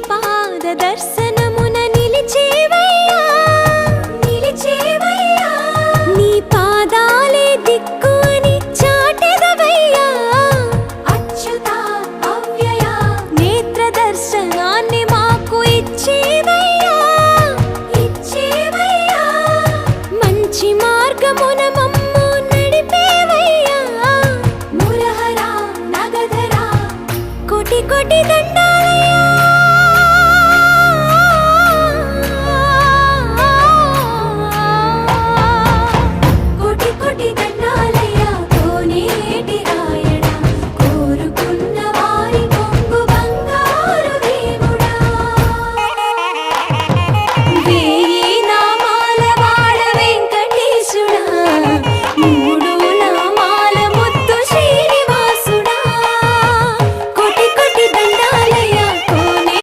పాద దర్శనమున నిలిచేవయ్యా నీ పాదాలే దిక్కు అని చాటెదవయ్యా అచ్యుత అవ్యయ నేత్ర దర్శనాన్ని మాకు ఇచ్చే